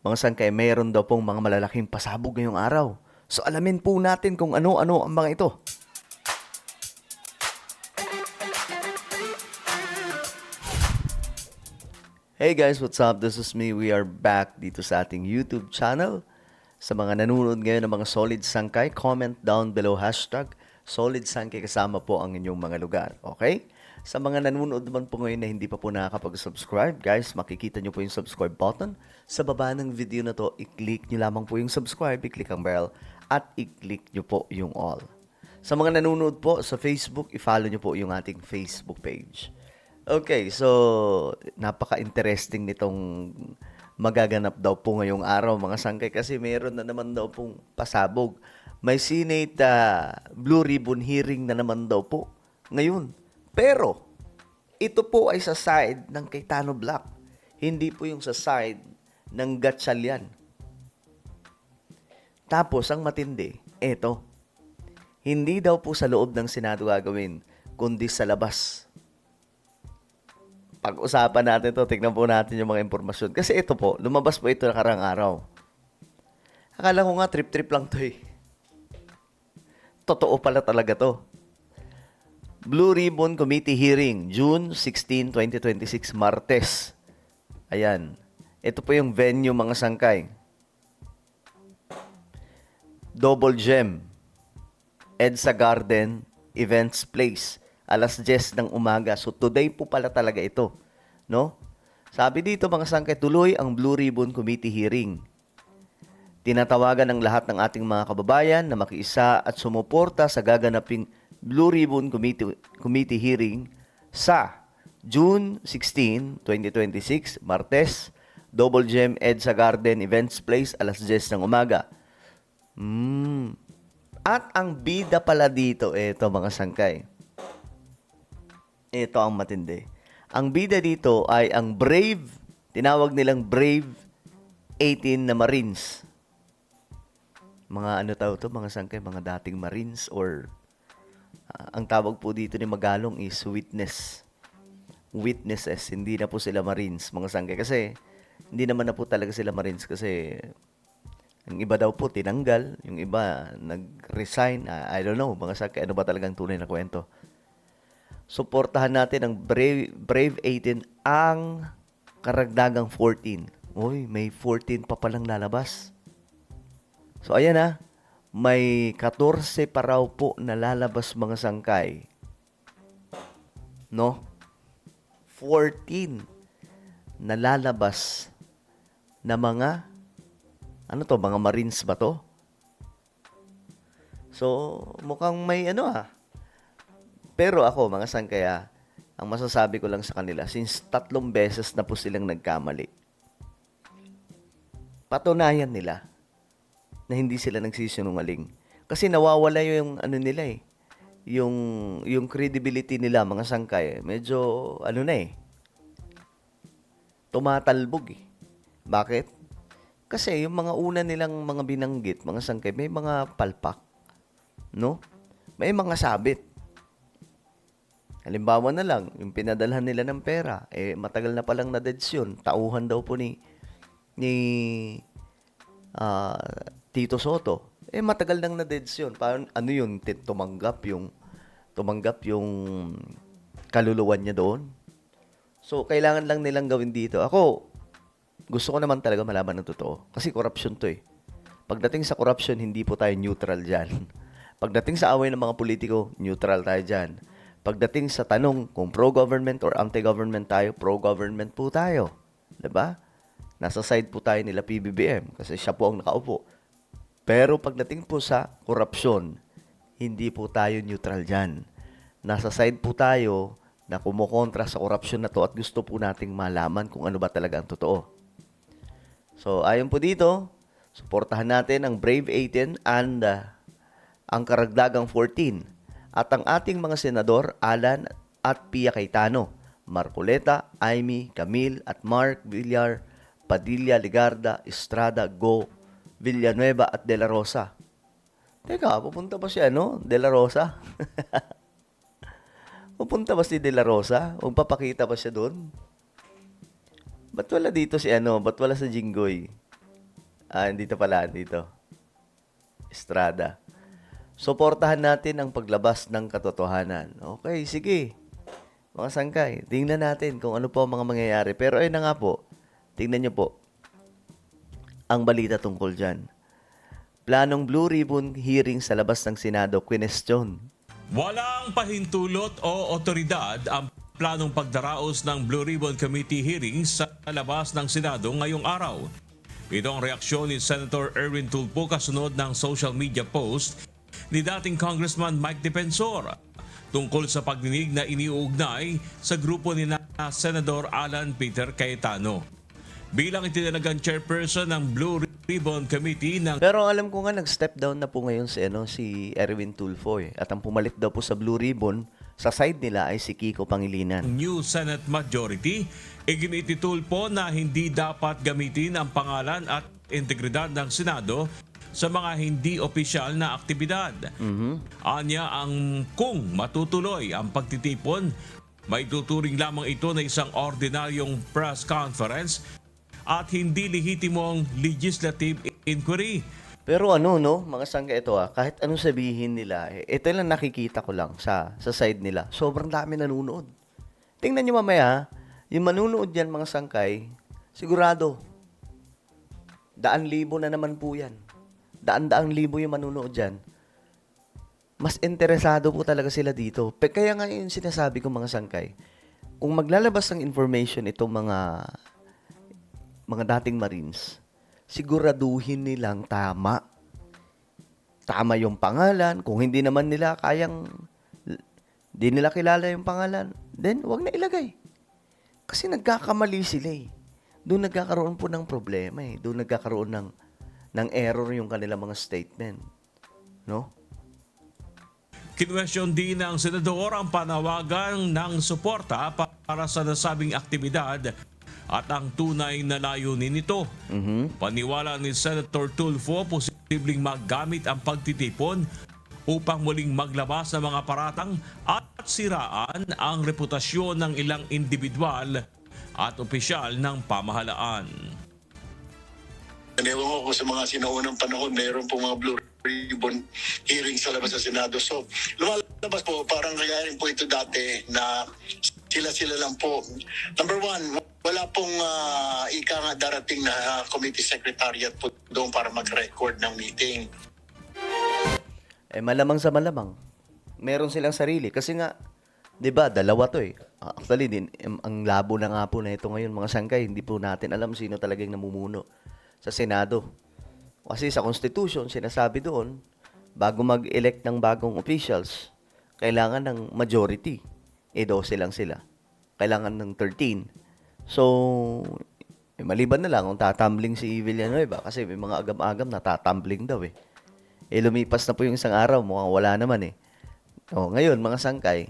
Mga sangkay, mayroon daw pong mga malalaking pasabog ngayong araw. So alamin po natin kung ano-ano ang mga ito. Hey guys, what's up? This is me. We are back dito sa ating YouTube channel. Sa mga nanonood ngayon ng mga Solid Sangkay, comment down below hashtag Solid Sangkay kasama po ang inyong mga lugar. Okay? Sa mga nanonood naman po ngayon na hindi pa po nakakapag-subscribe, guys, makikita nyo po yung subscribe button. Sa baba ng video na to, i-click nyo lamang po yung subscribe, i-click ang bell, at i-click nyo po yung all. Sa mga nanonood po sa Facebook, i-follow nyo po yung ating Facebook page. Okay, so napaka-interesting nitong magaganap daw po ngayong araw mga sangkay kasi meron na naman daw pong pasabog. May Senate Blue Ribbon hearing na naman daw po ngayon. Pero ito po ay sa side ng Cayetano Black. Hindi po yung sa side ng Gatchalian. Tapos ang matindi, eto. Hindi daw po sa loob ng Senado gagawin, kundi sa labas. Pag-usapan natin to, tignan po natin yung mga impormasyon. Kasi ito po, lumabas po ito nakarang araw. Akala ko nga trip-trip lang to eh. Totoo pala talaga to. Blue Ribbon Committee Hearing, June 16, 2026, Martes. Ayan. Ito po yung venue mga sangkay. Double Gem, EDSA Garden, Events Place. Alas 10 ng umaga. So today po pala talaga ito, no? Sabi dito mga sangkay, tuloy ang Blue Ribbon Committee hearing. Tinatawagan ng lahat ng ating mga kababayan na makiisa at sumuporta sa gaganaping Blue Ribbon Committee hearing sa June 16, 2026, Martes, Double Gem EDSA Garden Events Place, alas 10 ng umaga. At ang bida pala dito, eto mga sangkay. Ito ang matindi. Ang bida dito ay ang Brave, tinawag nilang Brave 18 na Marines. Mga ano tawag to, mga sangkay, mga dating Marines or ang tawag po dito ni Magalong is witnesses. Hindi na po sila Marines, mga sangkay. Kasi hindi naman na po talaga sila Marines kasi yung iba daw po tinanggal, yung iba nag-resign. I don't know, mga sangkay, ano ba talagang tunay na kwento. Suportahan natin ang Brave 18 ang karagdagang 14. Uy, may 14 pa palang lalabas. So, ayan na. May 14 pa raw po na lalabas mga sangkay. No? 14 na lalabas na mga, ano to, mga Marines ba to? So, mukhang may Pero ako, mga sangkaya, ang masasabi ko lang sa kanila, since 3 beses na po silang nagkamali, patunayan nila na hindi sila nagsisinungaling. Kasi nawawala yung nila eh. Yung credibility nila, mga sangkay, medyo tumatalbog eh. Bakit? Kasi yung mga una nilang mga binanggit, mga sangkay, may mga palpak. No? May mga sabit. Halimbawa na lang, yung pinadalhan nila ng pera, matagal na palang na-deads yun. Tauhan daw po ni Tito Soto. Matagal nang na-deads yun. Paano, ano yun, tumanggap yung kaluluwan niya doon. So, kailangan lang nilang gawin dito. Ako, gusto ko naman talaga malaman ng totoo. Kasi corruption to eh. Pagdating sa corruption, hindi po tayo neutral dyan. Pagdating sa away ng mga politiko, neutral tayo dyan. Pagdating sa tanong kung pro-government or anti-government tayo, pro-government po tayo. 'Di ba? Nasa side po tayo nila PBBM kasi siya po ang nakaupo. Pero pagdating po sa korupsyon, hindi po tayo neutral dyan. Nasa side po tayo na kumukontra sa korupsyon na to at gusto po nating malaman kung ano ba talaga ang totoo. So, ayon po dito, suportahan natin ang Brave 18 and ang karagdagang 14. At ang ating mga senador, Alan at Pia Cayetano, Marcoleta, Amy, Camille at Mark Villar, Padilla, Legarda, Estrada, Go, Villanueva at De La Rosa. Teka, pupunta ba si De La Rosa? Pupunta ba si De La Rosa? O papakita ba siya doon? Ba't wala dito si Ba't wala sa Jinggoy? Dito pala, dito. Estrada. Suportahan natin ang paglabas ng katotohanan. Okay, sige. Mga sangkay, tingnan natin kung ano po ang mga mangyayari. Pero ayun na nga po, tingnan nyo po ang balita tungkol dyan. Planong Blue Ribbon hearing sa labas ng Senado, question. Walang pahintulot o otoridad ang planong pagdaraos ng Blue Ribbon Committee hearing sa labas ng Senado ngayong araw. Ito ang reaksyon ni Senator Erwin Tulfo kasunod ng social media post ni dating Congressman Mike Defensor tungkol sa pagdinig na iniuugnay sa grupo ni Senador Alan Peter Cayetano. Bilang itinalagang chairperson ng Blue Ribbon Committee ng Pero alam ko nga nag-step down na po ngayon si Erwin Tulfo eh. At ang pumalit daw po sa Blue Ribbon, sa side nila ay si Kiko Pangilinan. New Senate Majority, iginiti Tulfo na hindi dapat gamitin ang pangalan at integridad ng Senado sa mga hindi opisyal na aktibidad. Anya ang kung matutuloy ang pagtitipon, may tuturing lamang ito na isang ordinaryong press conference at hindi lehitimong legislative inquiry. Pero mga sangga ito kahit anong sabihin nila, ito lang nakikita ko lang sa side nila. Sobrang dami nanonood. Tingnan nyo mamaya, yung manunood yan mga sangkay, sigurado, 100,000 na naman po yan. 100,000 yung manunood dyan. Mas interesado po talaga sila dito. Kaya nga yung sinasabi ko mga sangkay, kung maglalabas ng information itong mga dating Marines, siguraduhin nilang tama. Tama yung pangalan. Kung hindi naman nila di nila kilala yung pangalan, then wag na ilagay. Kasi nagkakamali sila eh. Doon nagkakaroon po ng problema eh. Doon nagkakaroon ng error yung kanilang mga statement. No? Kinwestiyon din ng senador ang panawagan ng suporta para sa nasabing aktibidad at ang tunay na layunin nito. Paniwala ni Senator Tulfo, posibleng magamit ang pagtitipon upang muling maglabas ng mga paratang at siraan ang reputasyon ng ilang individual at opisyal ng pamahalaan. Ewan ko sa mga sinaunang panahon, mayroon pong mga Blue Ribbon hearing sa labas sa Senado. So, lumalabas po, parang kaya rin po ito dati na sila lang po. Number one, wala pong ika nga darating na committee secretariat po doon para mag-record ng meeting. Malamang sa malamang. Meron silang sarili. Kasi nga, di ba, dalawa to eh. Actually, ang labo na nga po na ito ngayon, mga sangkay, hindi po natin alam sino talagang namumuno sa Senado. Kasi sa Constitution, sinasabi doon, bago mag-elect ng bagong officials, kailangan ng majority. 12 lang sila. Kailangan ng 13. So, maliban na lang kung tatambling si Villanueva kasi may mga agam-agam na tatambling daw eh. Lumipas na po yung isang araw, mukhang wala naman eh. Ngayon, mga sangkay,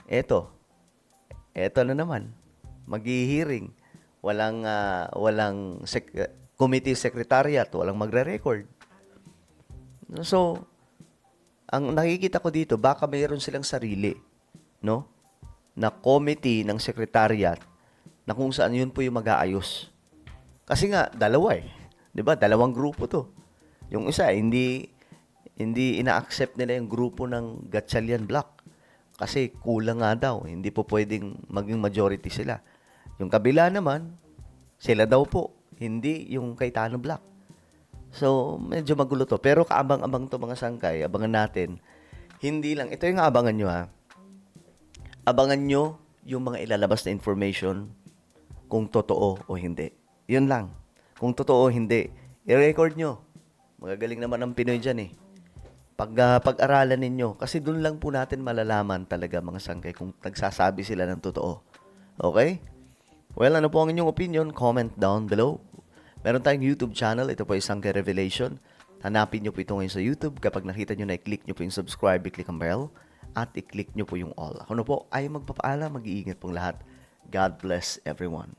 eto na naman. Maghihiring. Walang committee secretariat, walang magre-record. So, ang nakikita ko dito, baka mayroon silang sarili, no? Na committee ng secretariat na kung saan yun po yung mag-aayos. Kasi nga, dalawa eh. 'Di ba? Dalawang grupo to. Yung isa, hindi ina-accept nila yung grupo ng Gatchalian Block. Kasi kulang nga daw. Hindi po pwedeng maging majority sila. Yung kabila naman, sila daw po. Hindi yung Cayetano Block. So, medyo magulo to. Pero kaabang-abang to mga sangkay. Abangan natin. Hindi lang. Ito yung abangan nyo ha. Abangan nyo yung mga ilalabas na information kung totoo o hindi. Yun lang. Kung totoo o hindi, i-record nyo. Magagaling naman ang Pinoy dyan eh. Pag-aralan ninyo. Kasi doon lang po natin malalaman talaga mga sangkay kung nagsasabi sila ng totoo. Okay? Well, ano po ang inyong opinion? Comment down below. Meron tayong YouTube channel. Ito po ay Sangkay Revelation. Hanapin nyo po ito ngayon sa YouTube. Kapag nakita nyo na, i-click nyo po yung subscribe, i-click ang bell, at i-click nyo po yung all. Ako na po ay magpapaalam, mag-iingat pong lahat. God bless everyone.